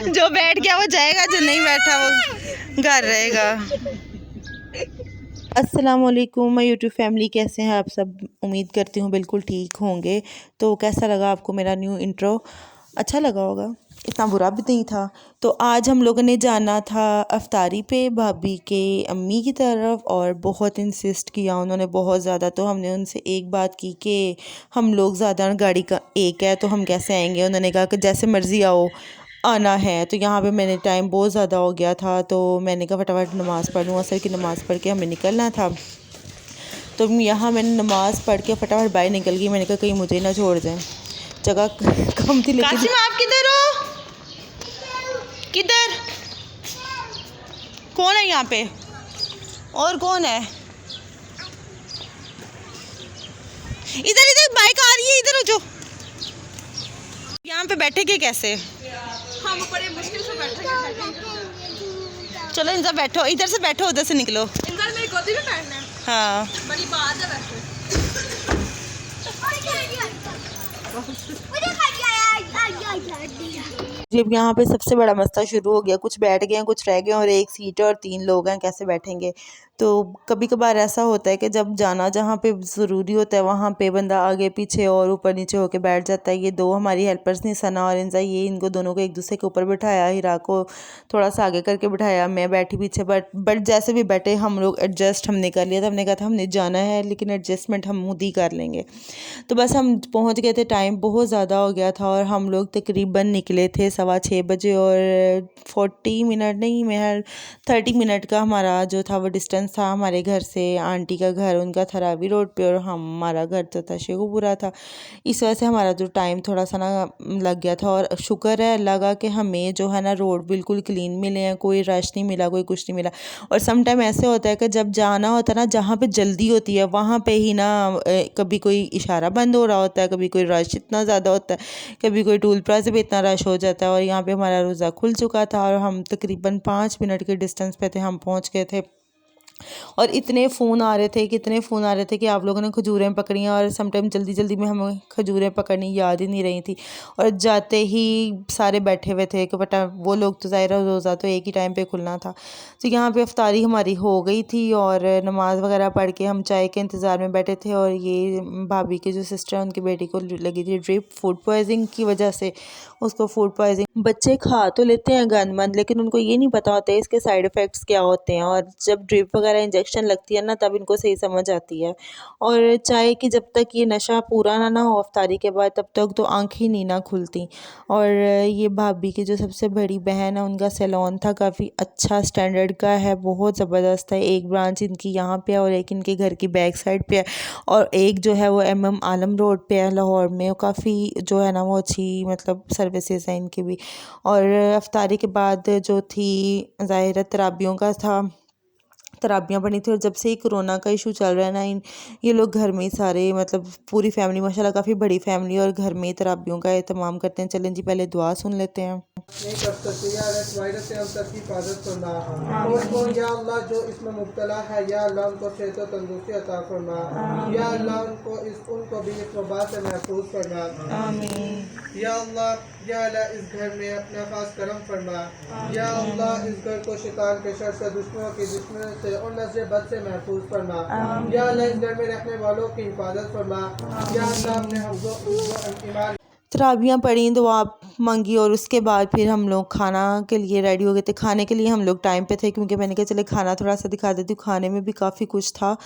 जो बैठ गया वो जाएगा, जो नहीं बैठा वो घर रहेगा। अस्सलाम वालेकुम माय यूट्यूब फैमिली, कैसे हैं आप सब? उम्मीद करती हूँ बिल्कुल ठीक होंगे। तो कैसा लगा आपको मेरा न्यू इंट्रो? अच्छा लगा होगा, इतना बुरा भी नहीं था। तो आज हम लोगों ने जाना था अफ्तारी पे भाभी के अम्मी की तरफ, और बहुत इंसिस्ट किया उन्होंने बहुत ज़्यादा। तो हमने उनसे एक बात की कि हम लोग ज़्यादा गाड़ी का एक है तो हम कैसे आएंगे। उन्होंने कहा कि जैसे मर्ज़ी आओ, आना है। तो यहाँ पे मैंने टाइम बहुत ज़्यादा हो गया था, तो मैंने कहा फटाफट नमाज़ पढ़ लूँ, असर की नमाज़ पढ़ के हमें निकलना था। तो यहाँ मैंने नमाज़ पढ़ के फटाफट बाहर निकल गई। मैंने कहा कहीं मुझे ना छोड़ जाए, जगह कम थी। लेकिन कासिम आप किधर हो? किधर? कौन है यहाँ पे? और कौन है? इधर इधर बाइक आ रही है, इधर हो जो। यहाँ पे बैठेंगे कैसे? हम बड़े मुश्किल से बैठेंगे। चलो इनसे बैठो, इधर से बैठो, उधर से निकलो। इधर मेरी गोदी में बैठना है। हाँ बड़ी बात है वैसे। जब यहाँ पे सबसे बड़ा मसला शुरू हो गया, कुछ बैठ गए हैं, कुछ रह गए और एक सीट है और 3 लोग हैं, कैसे बैठेंगे? तो कभी कभार ऐसा होता है कि जब जाना जहाँ पे ज़रूरी होता है वहाँ पे बंदा आगे पीछे और ऊपर नीचे होके बैठ जाता है। ये दो हमारी हेल्पर्स ने, सना और इंजा, ये इनको दोनों को एक दूसरे के ऊपर बिठाया, हिरा को थोड़ा सा आगे करके बिठाया, मैं बैठी पीछे। बट जैसे भी बैठे हम लोग एडजस्ट हमने कर लिया था। हमने कहा था हमने जाना है लेकिन एडजस्टमेंट हम खुद ही कर लेंगे। तो बस हम पहुँच गए थे, टाइम बहुत ज़्यादा हो गया था और हम लोग तकरीबन निकले थे 6:15 बजे, और 40 मिनट नहीं, मैं 30 मिनट का हमारा जो था वो डिस्टेंस था हमारे घर से। आंटी का घर उनका था रावी रोड पे और हमारा घर तो था शेखुपुरा था। इस वजह से हमारा जो टाइम थोड़ा सा ना लग गया था। और शुक्र है अल्लाह का कि हमें जो है ना रोड बिल्कुल क्लीन मिले हैं, कोई रश नहीं मिला, कोई कुछ नहीं मिला। और सम टाइम ऐसे होता है कि जब जाना होता है ना, जहाँ पे जल्दी होती है वहाँ पे ही ना कभी कोई इशारा बंद हो रहा होता है, कभी कोई रश इतना ज़्यादा होता है, कभी कोई टूल प्लाजा पे इतना रश हो जाता है। और यहाँ पे हमारा रोज़ा खुल चुका था और हम तकरीबन 5 मिनट के डिस्टेंस पे थे, हम पहुँच गए थे। और इतने फ़ोन आ रहे थे, कितने फ़ोन आ रहे थे कि आप लोगों ने खजूरें पकड़ी हैं, और समटाइम जल्दी जल्दी में हमें खजूरें पकड़नी याद ही नहीं रही थी। और जाते ही सारे बैठे हुए थे कि बटा वो लोग तो ज़ाहिर रोज़ा तो एक ही टाइम पे खुलना था। तो यहाँ पे अफ्तारी हमारी हो गई थी और नमाज़ वगैरह पढ़ के हम चाय के इंतज़ार में बैठे थे। और ये भाभी की जो सिस्टर है उनकी बेटी को लगी थी ड्रिप, फूड पॉइजनिंग की वजह से उसको फूड पॉइजनिंग। बच्चे खा तो लेते हैं गंद मंद, लेकिन उनको ये नहीं पता होता है इसके साइड इफ़ेक्ट्स क्या होते हैं। और जब ड्रिप वगैरह इंजेक्शन लगती है ना, तब इनको सही समझ आती है। और चाय की जब तक ये नशा पूरा ना हो अफ्तारी के बाद, तब तक तो आँखें ही नहीं ना खुलती। और ये भाभी की जो सबसे बड़ी बहन है उनका सैलून था, काफ़ी अच्छा स्टैंडर्ड का है, बहुत ज़बरदस्त है। एक ब्रांच इनकी यहाँ पे है और एक इनके घर की बैक साइड पे है, और एक जो है वो MM आलम रोड पे है लाहौर में। काफ़ी जो है ना वो अच्छी मतलब सर्विसेज हैं इनकी भी। और अफ्तारी के बाद जो थी ज़ाहिर तराबियों का था, तराबियाँ पड़ी थी। और जब से ही कोरोना का इशू चल रहा है ना, ये लोग घर में ही सारे मतलब पूरी फैमिली माशाल्लाह काफ़ी बड़ी फैमिली, और घर में ही तराबियों का एहतमाम करते हैं। चलें जी पहले दुआ सुन लेते हैं। नहीं कर सकते या वायरस से हम सबकी हिफाजत फरमा। और या अल्लाह जो इसमें मुब्तला है, या अल्लाह उनको सेहत और तंदुरुस्ती अता फरमा। या अल्लाह उनको भी इस वबा से महफूज फरमा। आमीन। या अल्लाह इस घर में अपना खास करम फरमा। या अल्लाह इस घर को शैतान के शर से, दुश्मनों की दुश्मनी से और नज़र बद से महफूज फरमा। या अल्लाह इस घर में रहने वालों की हिफाजत फरमा। या अल्लाह अपने ईमान। तराबियाँ पढ़ी, दुआ मांगी, और उसके बाद फिर हम लोग खाना के लिए रेडी हो गए थे। खाने के लिए हम लोग टाइम पे थे, क्योंकि मैंने कहा चले खाना थोड़ा सा दिखा देती हूँ। खाने में भी काफ़ी कुछ था।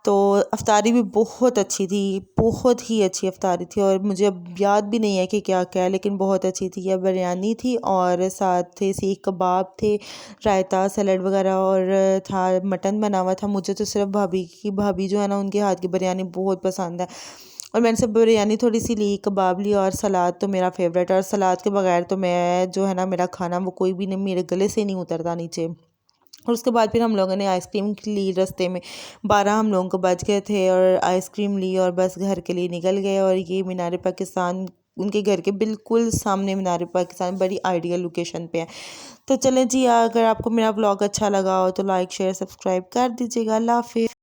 तो अफ्तारी भी बहुत अच्छी थी, बहुत ही अच्छी अफ्तारी थी। और मुझे अब याद भी नहीं है कि क्या क्या है, लेकिन बहुत अच्छी थी। यह बिरयानी थी और साथ थे सीख कबाब थे, रायता, सैलड वगैरह, और था मटन बना हुआ था। मुझे तो सिर्फ भाभी जो है ना उनके हाथ की बिरयानी बहुत पसंद है, और मैंने सब बिरयानी थोड़ी सी ली, कबाब ली, और सलाद तो मेरा फेवरेट है। और सलाद के बगैर तो मैं जो है ना मेरा खाना वो कोई भी नहीं, मेरे गले से नहीं उतरता नीचे। और उसके बाद फिर हम लोगों ने आइसक्रीम ली रास्ते में। 12 हम लोगों को बज गए थे और आइसक्रीम ली और बस घर के लिए निकल गए। और ये मीनार पाकिस्तान उनके घर के बिल्कुल सामने मीनार पाकिस्तान बड़ी आइडियल लोकेशन पे है। तो चलें जी, अगर आपको मेरा ब्लॉग अच्छा लगा हो तो लाइक शेयर सब्सक्राइब कर दीजिएगा। अल्लाह हाफिज़।